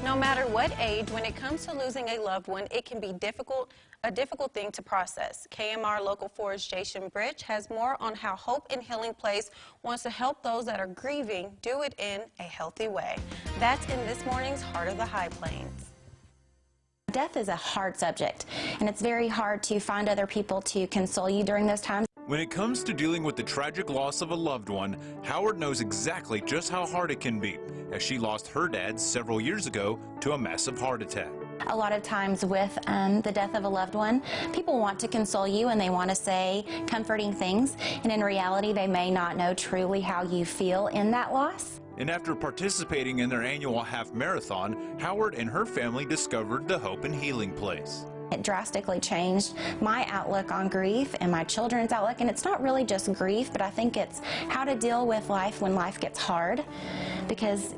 No matter what age, when it comes to losing a loved one, it can be a difficult thing to process. KMR Local 4's Jason Bridge has more on how Hope in Healing Place wants to help those that are grieving do it in a healthy way. That's in this morning's Heart of the High Plains. Death is a hard subject, and it's very hard to find other people to console you during those times. When it comes to dealing with the tragic loss of a loved one, Howard knows exactly just how hard it can be, as she lost her dad several years ago to a massive heart attack. A lot of times with the death of a loved one, people want to console you and they want to say comforting things, and in reality they may not know truly how you feel in that loss. And after participating in their annual half marathon, Howard and her family discovered the Hope in Healing Place. It drastically changed my outlook on grief and my children's outlook, and it's not really just grief, but I think it's how to deal with life when life gets hard, because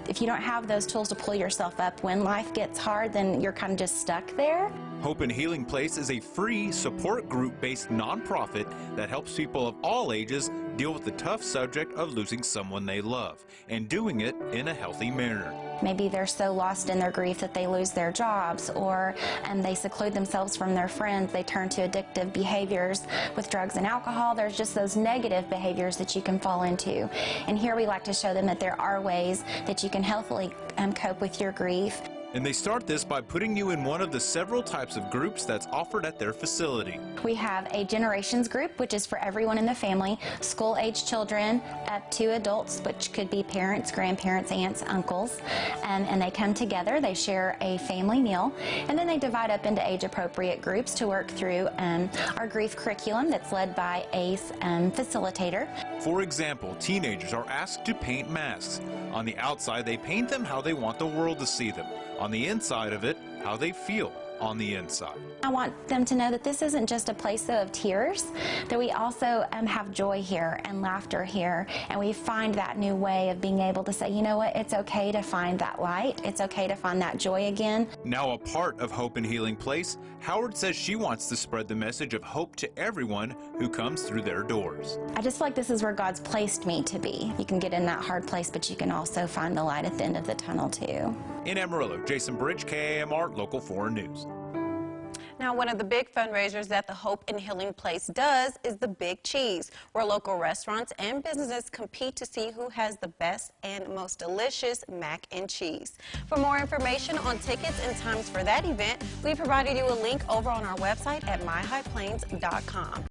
if you don't have those tools to pull yourself up when life gets hard, then you're kind of just stuck there. Hope in Healing Place is a free support group-based nonprofit that helps people of all ages deal with the tough subject of losing someone they love, and doing it in a healthy manner. Maybe they're so lost in their grief that they lose their jobs, or they seclude themselves from their friends. They turn to addictive behaviors with drugs and alcohol. There's just those negative behaviors that you can fall into. And here we like to show them that there are ways that you can healthily cope with your grief. And they start this by putting you in one of the several types of groups that's offered at their facility. We have a generations group, which is for everyone in the family, school-age children up to adults, which could be parents, grandparents, aunts, uncles, and they come together, they share a family meal, and then they divide up into age-appropriate groups to work through our grief curriculum that's led by a facilitator. For example, teenagers are asked to paint masks. On the outside, they paint them how they want the world to see them. On the inside of it, how they feel on the inside. I want them to know that this isn't just a place of tears, that we also have joy here and laughter here, and we find that new way of being able to say, you know what, it's okay to find that light, it's okay to find that joy again. Now a part of Hope in Healing Place, Howard says she wants to spread the message of hope to everyone who comes through their doors. I just feel like this is where God's placed me to be. You can get in that hard place, but you can also find the light at the end of the tunnel too. In Amarillo, Jason Bridge, KAMR Local 4 News. Now, one of the big fundraisers that the Hope in Healing Place does is the Big Cheese, where local restaurants and businesses compete to see who has the best and most delicious mac and cheese. For more information on tickets and times for that event, we provided you a link over on our website at myhighplains.com.